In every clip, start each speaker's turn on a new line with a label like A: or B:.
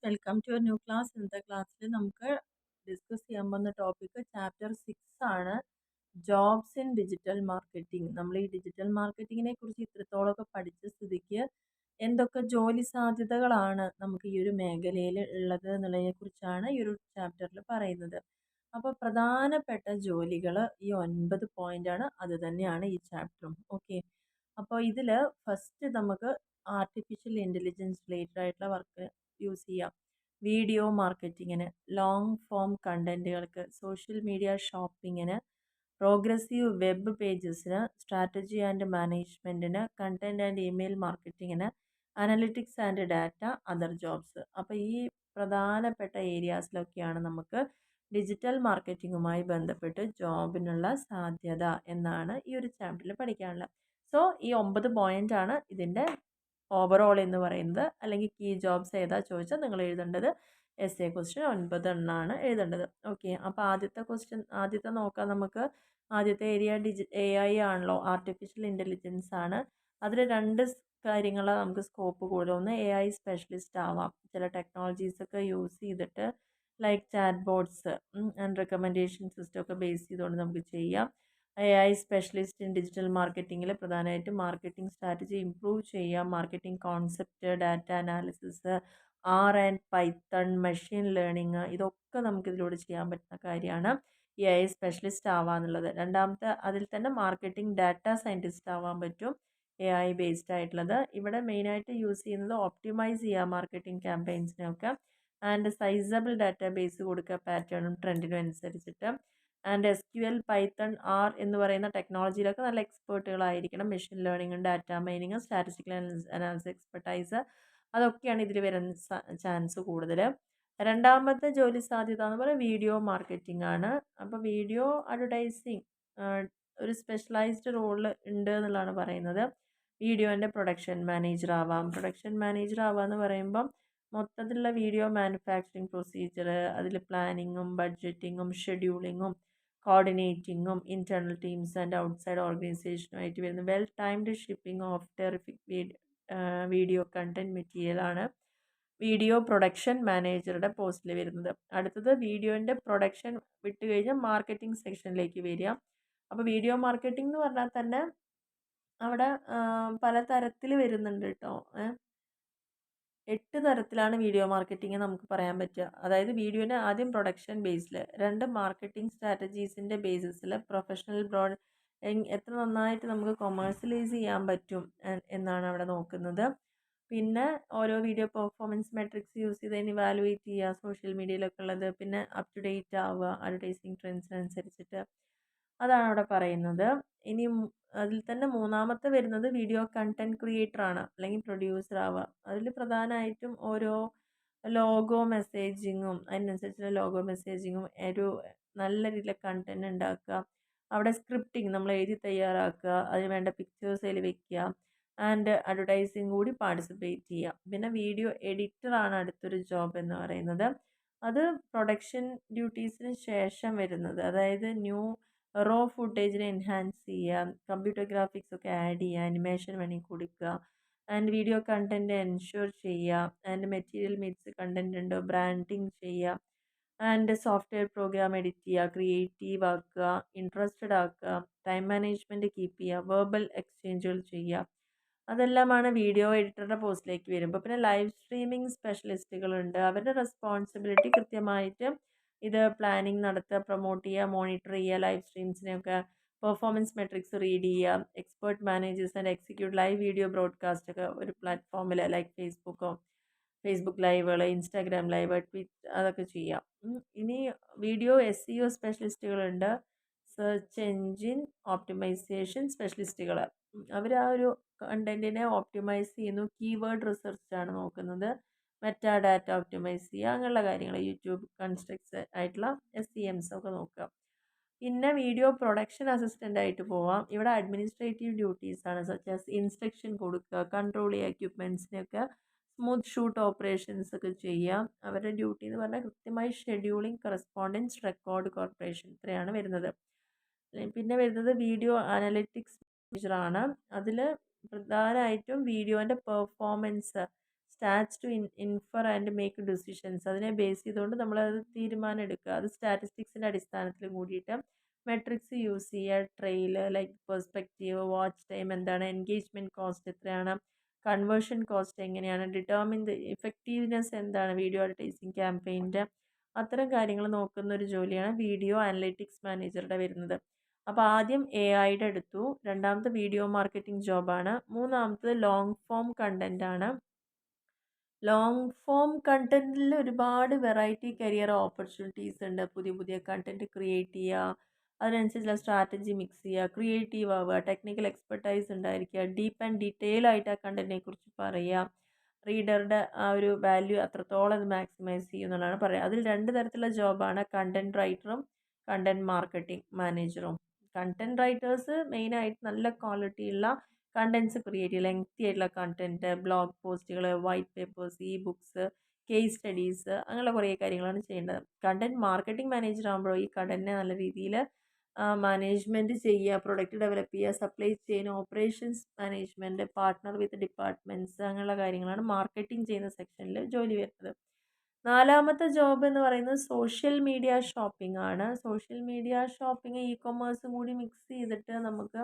A: Welcome to your new class. ഇന്നത്തെ ക്ലാസ്സിൽ നമുക്ക് ഡിസ്കസ് ചെയ്യാൻ പോകുന്ന ടോപ്പിക് ചാപ്റ്റർ 6 ആണ്, ജോബ്സ് ഇൻ ഡിജിറ്റൽ മാർക്കറ്റിംഗ്. നമ്മൾ ഈ ഡിജിറ്റൽ മാർക്കറ്റിങ്ങിനെ കുറിച്ച് ഇത്രത്തോളമൊക്കെ പഠിച്ച സ്ഥിതിക്ക് എന്തൊക്കെ ജോലി സാധ്യതകളാണ് നമുക്ക് ഈ ഒരു മേഖലയിൽ ഉള്ളത് എന്നുള്ളതിനെ കുറിച്ചാണ് ഈ ഒരു ചാപ്റ്ററിൽ പറയുന്നത്. അപ്പോൾ പ്രധാനപ്പെട്ട ജോലികൾ ഈ 9 പോയിന്റ് ആണ്, അത് തന്നെയാണ് ഈ ചാപ്റ്ററും. ഓക്കെ, അപ്പോൾ ഇതിൽ ഫസ്റ്റ് നമുക്ക് ആർട്ടിഫിഷ്യൽ ഇൻ്റലിജൻസ് റിലേറ്റഡ് ആയിട്ടുള്ള വർക്ക് യൂസ് ചെയ്യാം. വീഡിയോ മാർക്കറ്റിങ്ങിന്, ലോങ് ഫോം കണ്ടന്റുകൾക്ക്, സോഷ്യൽ മീഡിയ ഷോപ്പിങ്ങിന്, പ്രോഗ്രസീവ് വെബ് പേജസിന്, സ്ട്രാറ്റജി ആൻഡ് മാനേജ്മെൻറ്റിന്, കണ്ടന്റ് ആൻഡ് ഇമെയിൽ മാർക്കറ്റിങ്ങിന്, analytics and data, other jobs. അപ്പോൾ ഈ പ്രധാനപ്പെട്ട ഏരിയാസിലൊക്കെയാണ് നമുക്ക് ഡിജിറ്റൽ മാർക്കറ്റിങ്ങുമായി ബന്ധപ്പെട്ട് ജോബിനുള്ള സാധ്യത എന്നാണ് ഈ ഒരു ചാപ്റ്ററിൽ പഠിക്കാനുള്ളത്. സോ ഈ 9 പോയിന്റ് ആണ് ഇതിൻ്റെ ഓവറോൾ എന്ന് പറയുന്നത്. അല്ലെങ്കിൽ കീ ജോബ്സ് ഏതാ ചോദിച്ചാൽ നിങ്ങൾ എഴുതേണ്ടത് എസ് എ ക്വസ്റ്റ്യൻ 9 എണ്ണമാണ് എഴുതേണ്ടത്. ഓക്കെ, അപ്പോൾ ആദ്യത്തെ നോക്കാം നമുക്ക്. ആദ്യത്തെ ഏരിയ AI ആണല്ലോ, ആർട്ടിഫിഷ്യൽ ഇൻ്റലിജൻസ് ആണ്. അതിൽ രണ്ട് കാര്യങ്ങൾ നമുക്ക് സ്കോപ്പ് കൂടുതൽ. ഒന്ന് AI സ്പെഷ്യലിസ്റ്റ് ആവാം, ചില ടെക്നോളജീസ് ഒക്കെ യൂസ് ചെയ്തിട്ട് like chat bots and recommendation system ഒക്കെ ബേസ് ചെയ്തുകൊണ്ട് നമുക്ക് ചെയ്യാം. AI സ്പെഷ്യലിസ്റ്റ് ഇൻ ഡിജിറ്റൽ മാർക്കറ്റിങ്ങിൽ പ്രധാനമായിട്ടും മാർക്കറ്റിംഗ് സ്ട്രാറ്റജി ഇംപ്രൂവ് ചെയ്യാം, marketing concept, data analysis, and Python, machine learning, ഇതൊക്കെ നമുക്ക് ഇതിലൂടെ ചെയ്യാൻ പറ്റുന്ന കാര്യമാണ് ഈ AI സ്പെഷ്യലിസ്റ്റ് ആവാന്നുള്ളത്. രണ്ടാമത്തെ അതിൽ തന്നെ മാർക്കറ്റിംഗ് ഡാറ്റ സയൻറ്റിസ്റ്റ് ആവാൻ പറ്റും, AI ബേസ്ഡ് ആയിട്ടുള്ളത്. ഇവിടെ മെയിനായിട്ട് യൂസ് ചെയ്യുന്നത് ഓപ്റ്റിമൈസ് ചെയ്യുക മാർക്കറ്റിംഗ് ക്യാമ്പയിൻസിനൊക്കെ, ആൻഡ് സൈസബിൾ ഡാറ്റ ബേസ് കൊടുക്കുക പാറ്റേണും ട്രെൻഡിനും അനുസരിച്ചിട്ട്. ആൻഡ് SQL, പൈത്തൺ, എന്ന് പറയുന്ന ടെക്നോളജിയിലൊക്കെ നല്ല എക്സ്പേർട്ടുകളായിരിക്കണം. മെഷീൻ ലേണിംഗും ഡാറ്റ മൈനിങ്ങും സ്റ്റാറ്റിസ്റ്റിക്കൽ അനാലിസിസ് എക്സ്പെർട്ടൈസ്, അതൊക്കെയാണ് ഇതിൽ വരുന്ന ചാൻസ് കൂടുതൽ. രണ്ടാമത്തെ ജോലി സാധ്യത എന്ന് പറയുന്നത് വീഡിയോ മാർക്കറ്റിംഗ് ആണ്. അപ്പോൾ വീഡിയോ അഡ്വർടൈസിങ് ഒരു സ്പെഷ്യലൈസ്ഡ് റോൾ ഉണ്ട് എന്നുള്ളതാണ് പറയുന്നത്. വീഡിയോൻ്റെ പ്രൊഡക്ഷൻ മാനേജർ ആവാം. പ്രൊഡക്ഷൻ മാനേജർ ആവുക എന്ന് പറയുമ്പം മൊത്തത്തിലുള്ള വീഡിയോ മാനുഫാക്ചറിങ് പ്രൊസീജിയർ, അതിൽ പ്ലാനിങ്ങും ബഡ്ജറ്റിങ്ങും ഷെഡ്യൂളിങ്ങും കോർഡിനേറ്റിങ്ങും ഇൻറ്റേർണൽ ടീംസ് ആൻഡ് ഔട്ട്സൈഡ് ഓർഗനൈസേഷനുമായിട്ട് വരുന്ന well timed shipping of terrific video content material ആണ് വീഡിയോ പ്രൊഡക്ഷൻ മാനേജറുടെ പോസ്റ്റിൽ വരുന്നത്. അടുത്തത് വീഡിയോൻ്റെ പ്രൊഡക്ഷൻ വിട്ട് കഴിഞ്ഞാൽ മാർക്കറ്റിംഗ് സെക്ഷനിലേക്ക് വരിക. അപ്പോൾ വീഡിയോ മാർക്കറ്റിംഗ് എന്ന് പറഞ്ഞാൽ തന്നെ അവിടെ പല തരത്തിൽ വരുന്നുണ്ട് കേട്ടോ. 8 തരത്തിലാണ് വീഡിയോ മാർക്കറ്റിംഗ് നമുക്ക് പറയാൻ പറ്റുക. അതായത് വീഡിയോനെ ആദ്യം പ്രൊഡക്ഷൻ ബേസിൽ, രണ്ട് മാർക്കറ്റിംഗ് സ്ട്രാറ്റജീസിൻ്റെ ബേസിസിൽ, പ്രൊഫഷണൽ ബ്രോഡ് എത്ര നന്നായിട്ട് നമുക്ക് കൊമേഴ്സ്യലൈസ് ചെയ്യാൻ പറ്റും എന്നാണ് അവിടെ നോക്കുന്നത്. പിന്നെ ഓരോ വീഡിയോ പെർഫോമൻസ് മെട്രിക്സ് യൂസ് ചെയ്ത് ഇവാലുവേറ്റ് ചെയ്യുക, സോഷ്യൽ മീഡിയയിലൊക്കെ ഉള്ളത്. പിന്നെ അപ് ടു ഡേറ്റ് ആവുക അഡ്വർടൈസിങ് ട്രെൻഡ്സിനനുസരിച്ചിട്ട്, അതാണ് അവിടെ പറയുന്നത്. ഇനി അതിൽ തന്നെ മൂന്നാമത്തെ വരുന്നത് വീഡിയോ കണ്ടന്റ് ക്രിയേറ്റർ ആണ്, അല്ലെങ്കിൽ പ്രൊഡ്യൂസർ ആവുക. അതിൽ പ്രധാനമായിട്ടും ഓരോ ലോഗോ മെസ്സേജിങ്ങും അതിനനുസരിച്ചുള്ള ലോഗോ മെസ്സേജിങ്ങും ഒരു നല്ല രീതിയിലെ കണ്ടന്റ് ഉണ്ടാക്കുക. അവിടെ സ്ക്രിപ്റ്റിംഗ് നമ്മൾ എഴുതി തയ്യാറാക്കുക, അതിന് വേണ്ട പിക്ചേഴ്സ് അതിൽ വെക്കുക, ആൻഡ് അഡ്വർടൈസിങ് കൂടി പാർട്ടിസിപ്പേറ്റ് ചെയ്യുക. പിന്നെ വീഡിയോ എഡിറ്റർ ആണ് അടുത്തൊരു ജോബ് എന്ന് പറയുന്നത്. അത് പ്രൊഡക്ഷൻ ഡ്യൂട്ടീസിന് ശേഷം വരുന്നത്. അതായത് റോ ഫുട്ടേജിനെ എൻഹാൻസ് ചെയ്യുക, കമ്പ്യൂട്ടർ ഗ്രാഫിക്സ് ഒക്കെ ആഡ് ചെയ്യുക, അനിമേഷൻ വേണമെങ്കിൽ കൊടുക്കുക, ആൻഡ് വീഡിയോ കണ്ടന്റ് എൻഷുർ ചെയ്യുക, ആൻഡ് മെറ്റീരിയൽ മീറ്റ്സ് കണ്ടന്റ് ഉണ്ട് ബ്രാൻഡിങ് ചെയ്യുക, ആൻഡ് സോഫ്റ്റ്വെയർ പ്രോഗ്രാം എഡിറ്റ് ചെയ്യുക, ക്രിയേറ്റീവ് ആക്കുക, ഇൻട്രസ്റ്റഡ് ആക്കുക, ടൈം മാനേജ്മെൻറ്റ് കീപ്പ് ചെയ്യുക, വെർബൽ എക്സ്ചേഞ്ചുകൾ ചെയ്യുക. അതെല്ലാമാണ് വീഡിയോ എഡിറ്ററുടെ പോസ്റ്റിലേക്ക് വരുമ്പോൾ. പിന്നെ ലൈവ് സ്ട്രീമിംഗ് സ്പെഷ്യലിസ്റ്റുകളുണ്ട്. അവരുടെ റെസ്പോൺസിബിലിറ്റി കൃത്യമായിട്ട് ഇത് പ്ലാനിങ് നടത്തുക, പ്രൊമോട്ട് ചെയ്യുക, മോണിറ്റർ ചെയ്യുക, ലൈവ് സ്ട്രീംസിനെയൊക്കെ പെർഫോമൻസ് മെട്രിക്സ് റീഡ് ചെയ്യുക, expert managers and execute live video broadcast ഒക്കെ ഒരു പ്ലാറ്റ്ഫോമിൽ ലൈക്ക് ഫേസ്ബുക്ക് ലൈവുകൾ, ഇൻസ്റ്റാഗ്രാം ലൈവ്, ട്വിറ്റ്, അതൊക്കെ ചെയ്യാം. ഇനി വീഡിയോ SEO സ്പെഷ്യലിസ്റ്റുകളുണ്ട്, സെർച്ച് എൻജിൻ ഓപ്റ്റിമൈസേഷൻ സ്പെഷ്യലിസ്റ്റുകൾ. അവർ ആ ഒരു കണ്ടന്റിനെ ഓപ്റ്റിമൈസ് ചെയ്യുന്നു, കീവേഡ് റിസർച്ചാണ് നോക്കുന്നത്, മെറ്റാ ഡാറ്റ ഓപ്റ്റിമൈസ് ചെയ്യുക, അങ്ങനെയുള്ള കാര്യങ്ങൾ, യൂട്യൂബ് കൺസ്ട്രക്ട്സ് ആയിട്ടുള്ള SEMs ഒക്കെ നോക്കുക. പിന്നെ വീഡിയോ പ്രൊഡക്ഷൻ അസിസ്റ്റൻ്റ് ആയിട്ട് പോവാം. ഇവിടെ അഡ്മിനിസ്ട്രേറ്റീവ് ഡ്യൂട്ടീസ് ആണ്, സച്ച് ആസ് ഇൻസ്ട്രക്ഷൻ കൊടുക്കുക, കൺട്രോൾ ചെയ്യുക, എക്യുപ്മെൻറ്റ്സിനെയൊക്കെ സ്മൂത്ത് ഷൂട്ട് ഓപ്പറേഷൻസ് ഒക്കെ ചെയ്യാം. അവരുടെ ഡ്യൂട്ടി എന്ന് പറഞ്ഞാൽ കൃത്യമായി ഷെഡ്യൂളിംഗ്, കറസ്പോണ്ടൻസ്, റെക്കോർഡ്, കോർപ്പറേഷൻ, ഇത്രയാണ് വരുന്നത്. പിന്നെ വരുന്നത് വീഡിയോ അനലിറ്റിക്സ് ആണ്. അതിൽ പ്രധാനമായിട്ടും വീഡിയോൻ്റെ performance, stats to infer and make decisions. അതിനെ ബേസ് ചെയ്തുകൊണ്ട് നമ്മളത് തീരുമാനം എടുക്കുക. അത് സ്റ്റാറ്റിസ്റ്റിക്സിൻ്റെ അടിസ്ഥാനത്തിൽ കൂടിയിട്ട് മെട്രിക്സ് യൂസ് ചെയ്യുക. Trail like perspective, watch time എന്താണ്, എൻഗേജ്മെൻറ്റ് കോസ്റ്റ് എത്രയാണ്, കൺവേർഷൻ കോസ്റ്റ് എങ്ങനെയാണ്, ഡിറ്റർമിൻ ദ ഇഫക്റ്റീവ്നെസ് എന്താണ് വീഡിയോ അഡ്വർടൈസിങ് ക്യാമ്പയിൻ്റെ, അത്തരം കാര്യങ്ങൾ നോക്കുന്ന ഒരു ജോലിയാണ് വീഡിയോ അനലിറ്റിക്സ് മാനേജറുടെ വരുന്നത്. അപ്പോൾ ആദ്യം AI എടുത്തു, രണ്ടാമത്തെ വീഡിയോ മാർക്കറ്റിംഗ് ജോബാണ്, മൂന്നാമത്തത് ലോങ് ഫോം കണ്ടൻ്റ് ആണ്. ലോങ് ഫോം കണ്ടൻറ്റിൽ ഒരുപാട് വെറൈറ്റി കരിയർ ഓപ്പർച്യൂണിറ്റീസ് ഉണ്ട്. പുതിയ പുതിയ കണ്ടൻറ്റ് ക്രിയേറ്റ് ചെയ്യുക, അതിനനുസരിച്ചുള്ള സ്ട്രാറ്റജി മിക്സ് ചെയ്യുക, ക്രിയേറ്റീവ് ആവുക, ടെക്നിക്കൽ എക്സ്പെർട്ടൈസ് ഉണ്ടായിരിക്കുക, ഡീപ്പ് ആൻഡ് ഡീറ്റെയിൽ ആയിട്ട് ആ കണ്ടൻറ്റിനെ കുറിച്ച് പറയുക, റീഡറുടെ ആ ഒരു വാല്യൂ അത്രത്തോളം അത് മാക്സിമൈസ് ചെയ്യും എന്നുള്ളതാണ് പറയുക. അതിൽ രണ്ട് തരത്തിലുള്ള ജോബാണ്, കണ്ടൻറ് റൈറ്ററും കണ്ടൻറ് മാർക്കറ്റിംഗ് മാനേജറും. കണ്ടൻറ് റൈറ്റേഴ്സ് മെയിനായിട്ട് നല്ല ക്വാളിറ്റിയുള്ള കണ്ടൻറ്റ്സ് ക്രിയേറ്റ് ചെയ്യുക, ലെങ്തി ആയിട്ടുള്ള കണ്ടൻറ്റ്, ബ്ലോഗ് പോസ്റ്റുകൾ, white papers, e books, case studies, അങ്ങനെയുള്ള കുറേ കാര്യങ്ങളാണ് ചെയ്യേണ്ടത്. കണ്ടൻറ് മാർക്കറ്റിംഗ് മാനേജർ ആകുമ്പോൾ ഈ കണ്ടൻറ്റിനെ നല്ല രീതിയിൽ മാനേജ്മെൻറ്റ് ചെയ്യുക, പ്രൊഡക്റ്റ് ഡെവലപ്പ് ചെയ്യുക, supply chain, operations management, partner വിത്ത് ഡിപ്പാർട്ട്മെൻറ്റ്സ്, അങ്ങനെയുള്ള കാര്യങ്ങളാണ് മാർക്കറ്റിംഗ് ചെയ്യുന്ന സെക്ഷനിൽ ജോലി വരുന്നത്. നാലാമത്തെ ജോബ് എന്ന് പറയുന്നത് സോഷ്യൽ മീഡിയ ഷോപ്പിംഗ് ആണ്. സോഷ്യൽ മീഡിയ ഷോപ്പിംഗ് ഇ കൊമേഴ്സും കൂടി മിക്സ് ചെയ്തിട്ട് നമുക്ക്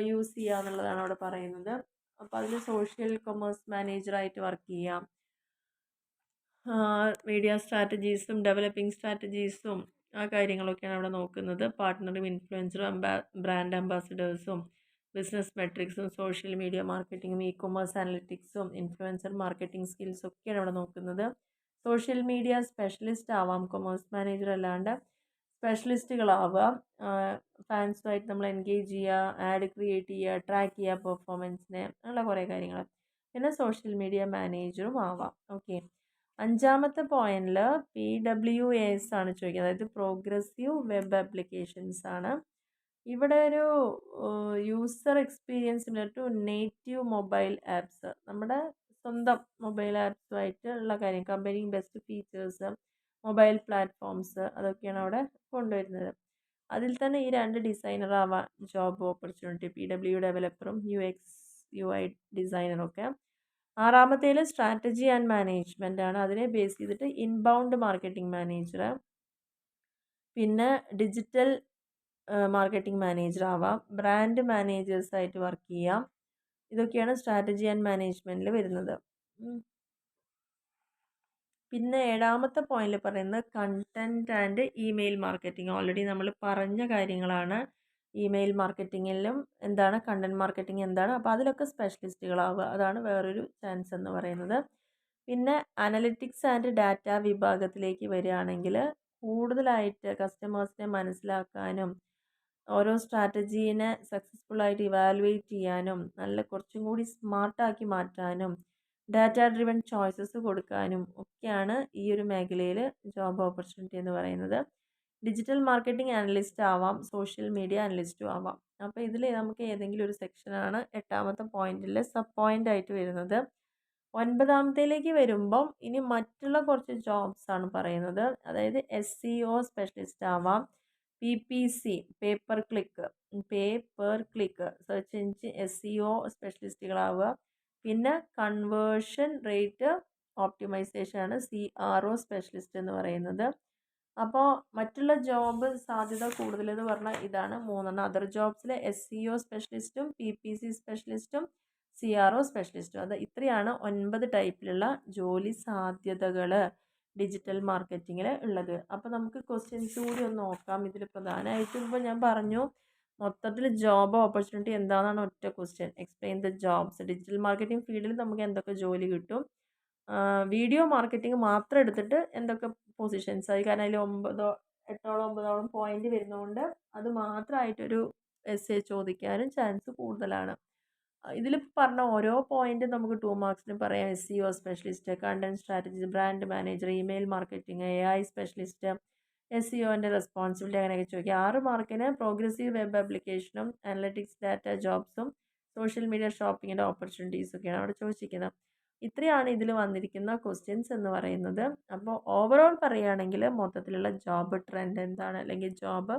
A: യൂസ് ചെയ്യുക എന്നുള്ളതാണ് അവിടെ പറയുന്നത്. അപ്പോൾ അതിൽ സോഷ്യൽ കൊമേഴ്സ് മാനേജറായിട്ട് വർക്ക് ചെയ്യാം. മീഡിയ സ്ട്രാറ്റജീസും ഡെവലപ്പിംഗ് സ്ട്രാറ്റജീസും ആ കാര്യങ്ങളൊക്കെയാണ് അവിടെ നോക്കുന്നത്. പാർട്ട്ണറും ഇൻഫ്ലുവൻസറും ബ്രാൻഡ് അംബാസിഡേഴ്സും ബിസിനസ് മെട്രിക്സും സോഷ്യൽ മീഡിയ മാർക്കറ്റിങ്ങും ഇ കൊമേഴ്സ് അനലിറ്റിക്സും ഇൻഫ്ലുവൻസർ മാർക്കറ്റിംഗ് സ്കിൽസും ഒക്കെയാണ് അവിടെ നോക്കുന്നത്. സോഷ്യൽ മീഡിയ സ്പെഷ്യലിസ്റ്റ് ആവാം, കൊമേഴ്സ് മാനേജർ അല്ലാണ്ട് സ്പെഷ്യലിസ്റ്റുകളാവുക. ഫാൻസുമായിട്ട് നമ്മൾ എൻഗേജ് ചെയ്യുക, ആഡ് ക്രിയേറ്റ് ചെയ്യുക, ട്രാക്ക് ചെയ്യുക പെർഫോമൻസിനെ, അങ്ങനെയുള്ള കുറേ കാര്യങ്ങൾ. പിന്നെ സോഷ്യൽ മീഡിയ മാനേജറും ആവാം. ഓക്കെ, അഞ്ചാമത്തെ പോയിന്റിൽ PWAS ആണ് ചോദിക്കുന്നത്, അതായത് പ്രോഗ്രസീവ് വെബ് ആപ്ലിക്കേഷൻസ് ആണ്. ഇവിടെ ഒരു user experience similar to native mobile apps, നമ്മുടെ സ്വന്തം മൊബൈൽ ആപ്സുമായിട്ട് ഉള്ള കാര്യം, combining best features, mobile platforms, അതൊക്കെയാണ് അവിടെ കൊണ്ടുവരുന്നത്. അതിൽ തന്നെ ഈ രണ്ട് ഡിസൈനർ ആവാം ജോബ് ഓപ്പർച്യൂണിറ്റി, PW ഡെവലപ്പറും UX/UI ഡിസൈനറും ഒക്കെ. ആറാമത്തേൽ സ്ട്രാറ്റജി ആൻഡ് മാനേജ്മെൻ്റ് ആണ്. അതിനെ ബേസ് ചെയ്തിട്ട് ഇൻബൗണ്ട് മാർക്കറ്റിംഗ് മാനേജർ, പിന്നെ ഡിജിറ്റൽ മാർക്കറ്റിംഗ് മാനേജർ ആവാം, ബ്രാൻഡ് മാനേജേഴ്സായിട്ട് വർക്ക് ചെയ്യാം. ഇതൊക്കെയാണ് സ്ട്രാറ്റജി ആൻഡ് മാനേജ്മെൻറ്റിൽ വരുന്നത്. പിന്നെ ഏഴാമത്തെ പോയിന്റിൽ പറയുന്നത് content and email marketing. Already നമ്മൾ പറഞ്ഞ കാര്യങ്ങളാണ്. ഇമെയിൽ മാർക്കറ്റിങ്ങിലും എന്താണ്, കണ്ടൻറ് മാർക്കറ്റിംഗ് എന്താണ്, അപ്പോൾ അതിലൊക്കെ സ്പെഷ്യലിസ്റ്റുകളാവുക, അതാണ് വേറൊരു ചാൻസ് എന്ന് പറയുന്നത്. പിന്നെ അനലിറ്റിക്സ് ആൻഡ് ഡാറ്റ വിഭാഗത്തിലേക്ക് വരികയാണെങ്കിൽ കൂടുതലായിട്ട് കസ്റ്റമേഴ്സിനെ മനസ്സിലാക്കാനും ഓരോ സ്ട്രാറ്റജീനെ സക്സസ്ഫുള്ളായിട്ട് ഇവാലുവേറ്റ് ചെയ്യാനും നല്ല കുറച്ചും കൂടി സ്മാർട്ടാക്കി മാറ്റാനും ഡാറ്റ ഡ്രിവൺ ചോയ്സസ് കൊടുക്കാനും ഒക്കെയാണ് ഈ ഒരു മേഖലയിൽ ജോബ് ഓപ്പർച്യൂണിറ്റി എന്ന് പറയുന്നത്. ഡിജിറ്റൽ മാർക്കറ്റിംഗ് അനലിസ്റ്റ് ആവാം, സോഷ്യൽ മീഡിയ അനലിസ്റ്റും ആവാം. അപ്പോൾ ഇതിൽ നമുക്ക് ഏതെങ്കിലും ഒരു സെക്ഷനാണ് എട്ടാമത്തെ പോയിന്റിൽ സബ് പോയിന്റ് ആയിട്ട് വരുന്നത്. ഒൻപതാമത്തേലേക്ക് വരുമ്പം ഇനി മറ്റുള്ള കുറച്ച് ജോബ്സ് ആണ് പറയുന്നത്. അതായത് SEO സ്പെഷ്യലിസ്റ്റ് ആവാം, PPC paper click search engine SEO സ്പെഷ്യലിസ്റ്റുകളാവുക. പിന്നെ കൺവേർഷൻ റേറ്റ് ഓപ്റ്റിമൈസേഷൻ ആണ് CRO സ്പെഷ്യലിസ്റ്റ് എന്ന് പറയുന്നത്. അപ്പോൾ മറ്റുള്ള ജോബ് സാധ്യത കൂടുതലെന്ന് പറഞ്ഞാൽ ഇതാണ് മൂന്നെണ്ണം. അതർ ജോബ്സിൽ SEO സ്പെഷ്യലിസ്റ്റും PPC സ്പെഷ്യലിസ്റ്റും CRO സ്പെഷ്യലിസ്റ്റും. അത് ഇത്രയാണ് 9 ടൈപ്പിലുള്ള ജോലി സാധ്യതകൾ ഡിജിറ്റൽ മാർക്കറ്റിങ്ങിൽ ഉള്ളത്. അപ്പോൾ നമുക്ക് ക്വസ്റ്റ്യൻസ് കൂടി ഒന്ന് നോക്കാം. ഇതിൽ പ്രധാനമായിട്ടും ഇപ്പോൾ ഞാൻ പറഞ്ഞു മൊത്തത്തിൽ ജോബ് ഓപ്പർച്യൂണിറ്റി എന്താണെന്നാണ് ഒറ്റ question. Explain the jobs. Digital marketing ഫീൽഡിൽ നമുക്ക് എന്തൊക്കെ ജോലി കിട്ടും, വീഡിയോ മാർക്കറ്റിംഗ് മാത്രം എടുത്തിട്ട് എന്തൊക്കെ പൊസിഷൻസ് ആയി, കാരണം അതിൽ 8-9 പോയിന്റ് വരുന്നതുകൊണ്ട് അത് മാത്രമായിട്ടൊരു essay ചോദിക്കാനും ചാൻസ് കൂടുതലാണ്. ഇതിൽ പറഞ്ഞ ഓരോ പോയിന്റ് നമുക്ക് 2 മാർക്സിന് പറയാം. SEO specialist, content strategy, brand manager, email marketing, AI specialist, SEOൻ്റെ റെസ്പോൺസിബിലിറ്റി, അങ്ങനെയൊക്കെ ചോദിക്കുക. 6 മാർക്കിന് പ്രോഗ്രസീവ് വെബ് ആപ്ലിക്കേഷനും അനലറ്റിക്സ് ഡാറ്റ ജോബ്സും സോഷ്യൽ മീഡിയ ഷോപ്പിങ്ങിൻ്റെ ഓപ്പർച്യൂണിറ്റീസൊക്കെയാണ് അവിടെ ചോദിച്ചിരിക്കുന്നത്. ഇത്രയാണ് ഇതിൽ വന്നിരിക്കുന്ന ക്വസ്റ്റ്യൻസ് എന്ന് പറയുന്നത്. അപ്പോൾ ഓവറോൾ പറയുകയാണെങ്കിൽ മൊത്തത്തിലുള്ള ജോബ് ട്രെൻഡ് എന്താണ്, അല്ലെങ്കിൽ ജോബ്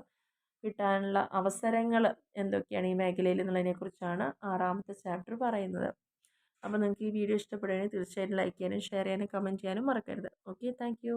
A: കിട്ടാനുള്ള അവസരങ്ങൾ എന്തൊക്കെയാണ് ഈ മേഖലയിൽ എന്നുള്ളതിനെക്കുറിച്ചാണ് 6ാമത്തെ ചാപ്റ്റർ പറയുന്നത്. അപ്പോൾ നിങ്ങൾക്ക് ഈ വീഡിയോ ഇഷ്ടപ്പെടുകയാണെങ്കിൽ തീർച്ചയായിട്ടും ലൈക്ക് ചെയ്യാനും ഷെയർ ചെയ്യാനും കമൻറ്റ് ചെയ്യാനും മറക്കരുത്. Okay, thank you.